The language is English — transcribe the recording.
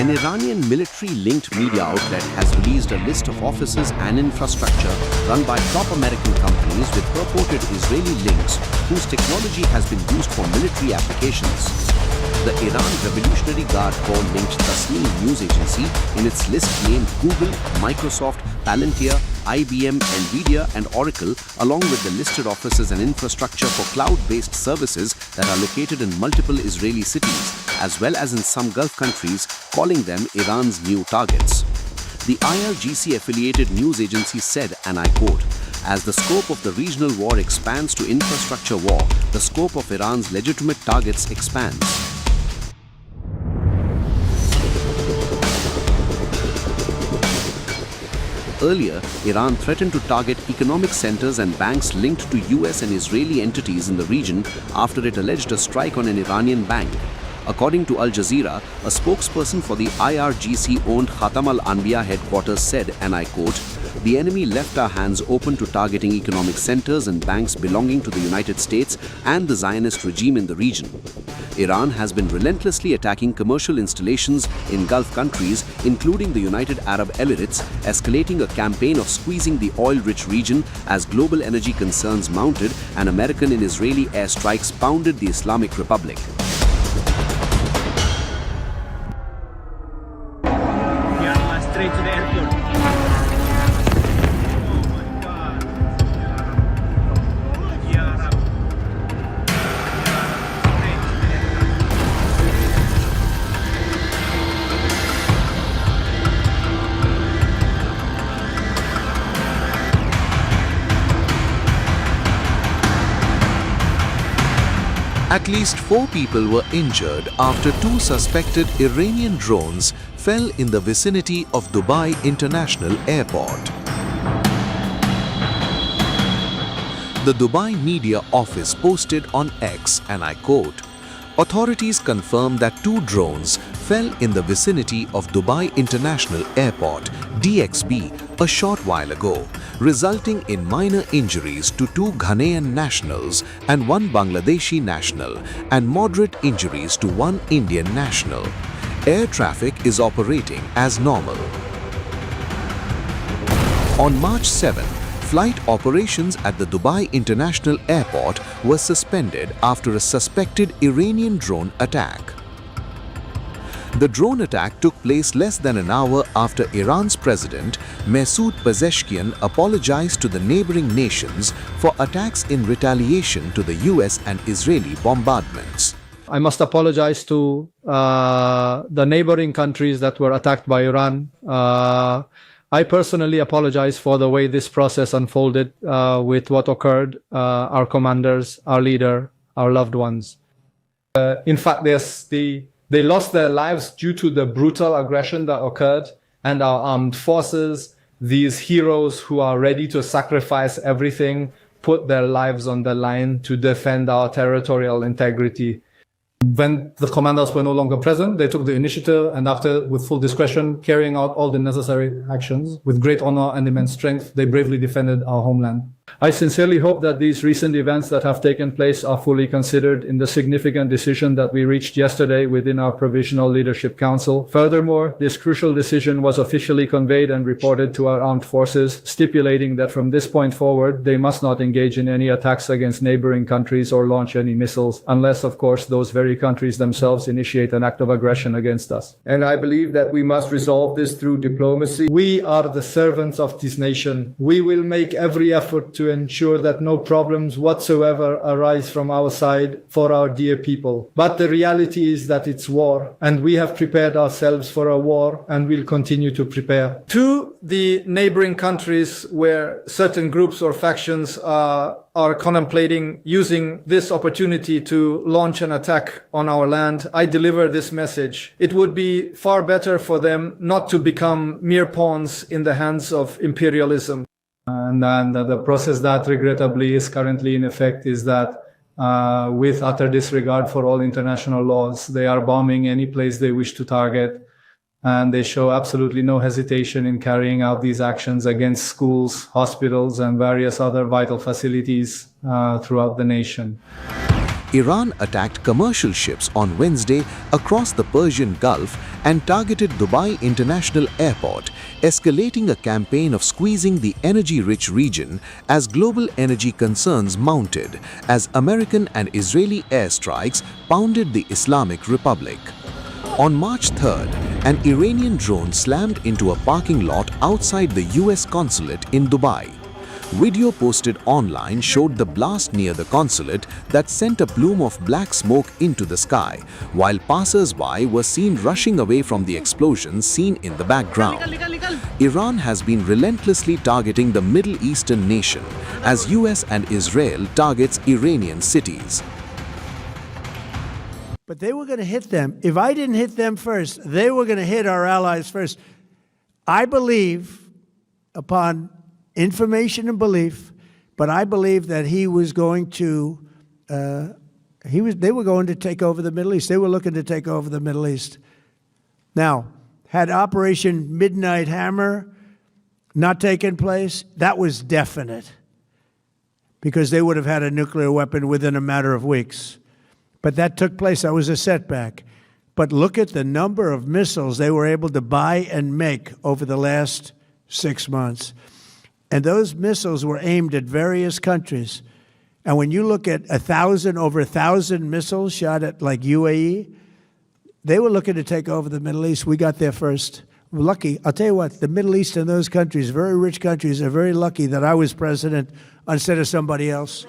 An Iranian military-linked media outlet has released a list of offices and infrastructure run by top American companies with purported Israeli links whose technology has been used for military applications. The Iran Revolutionary Guard Corps linked Tasnim news agency in its list named Google, Microsoft, Palantir, IBM, Nvidia and Oracle along with the listed offices and infrastructure for cloud-based services that are located in multiple Israeli cities as well as in some Gulf countries, calling them Iran's new targets. The IRGC affiliated news agency said, and I quote, "As the scope of the regional war expands to infrastructure war, the scope of Iran's legitimate targets expands." Earlier, Iran threatened to target economic centers and banks linked to US and Israeli entities in the region after it alleged a strike on an Iranian bank. According to Al Jazeera, a spokesperson for the IRGC-owned Khatam al-Anbiya headquarters said, and I quote, "The enemy left our hands open to targeting economic centers and banks belonging to the United States and the Zionist regime in the region." Iran has been relentlessly attacking commercial installations in Gulf countries, including the United Arab Emirates, escalating a campaign of squeezing the oil-rich region as global energy concerns mounted and American and Israeli airstrikes pounded the Islamic Republic. Straight to the airport. At least 4 people were injured after 2 suspected Iranian drones fell in the vicinity of Dubai International Airport. The Dubai media office posted on X, and I quote, "Authorities confirmed that 2 drones fell in the vicinity of Dubai International Airport, DXB, a short while ago, resulting in minor injuries to 2 Ghanaian nationals and 1 Bangladeshi national and moderate injuries to 1 Indian national. Air traffic is operating as normal." On March 7, flight operations at the Dubai International Airport were suspended after a suspected Iranian drone attack. The drone attack took place less than an hour after Iran's president, Masoud Pezeshkian, apologized to the neighboring nations for attacks in retaliation to the US and Israeli bombardments. I must apologize to the neighboring countries that were attacked by Iran. I personally apologize for the way this process unfolded with what occurred, our commanders, our leader, our loved ones. In fact, they lost their lives due to the brutal aggression that occurred, and our armed forces, these heroes who are ready to sacrifice everything, put their lives on the line to defend our territorial integrity. When the commanders were no longer present, they took the initiative and after, with full discretion, carrying out all the necessary actions, with great honor and immense strength, they bravely defended our homeland. I sincerely hope that these recent events that have taken place are fully considered in the significant decision that we reached yesterday within our Provisional Leadership Council. Furthermore, this crucial decision was officially conveyed and reported to our armed forces, stipulating that from this point forward, they must not engage in any attacks against neighboring countries or launch any missiles, unless, of course, those very countries themselves initiate an act of aggression against us. And I believe that we must resolve this through diplomacy. We are the servants of this nation. We will make every effort to ensure that no problems whatsoever arise from our side for our dear people. But the reality is that it's war, and we have prepared ourselves for a war and will continue to prepare. To the neighboring countries where certain groups or factions are contemplating using this opportunity to launch an attack on our land, I deliver this message. It would be far better for them not to become mere pawns in the hands of imperialism. And the process that regrettably is currently in effect is that with utter disregard for all international laws, they are bombing any place they wish to target, and they show absolutely no hesitation in carrying out these actions against schools, hospitals, and various other vital facilities throughout the nation. Iran attacked commercial ships on Wednesday across the Persian Gulf and targeted Dubai International Airport, escalating a campaign of squeezing the energy-rich region as global energy concerns mounted as American and Israeli airstrikes pounded the Islamic Republic. On March 3rd, an Iranian drone slammed into a parking lot outside the US consulate in Dubai. Video posted online showed the blast near the consulate that sent a plume of black smoke into the sky, while passers-by were seen rushing away from the explosions seen in the background. Iran has been relentlessly targeting the Middle Eastern nation as US and Israel targets Iranian cities. But they were going to hit them. If I didn't hit them first, they were going to hit our allies first. I believe, upon information and belief, but I believe that he was going to, they were going to take over the Middle East. They were looking to take over the Middle East. Now, had Operation Midnight Hammer not taken place, that was definite, because they would have had a nuclear weapon within a matter of weeks. But that took place. That was a setback. But look at the number of missiles they were able to buy and make over the last 6 months. And those missiles were aimed at various countries. And when you look at over 1,000 missiles shot at like UAE, they were looking to take over the Middle East. We got there first. We're lucky. I'll tell you what, the Middle East and those countries, very rich countries, are very lucky that I was president instead of somebody else.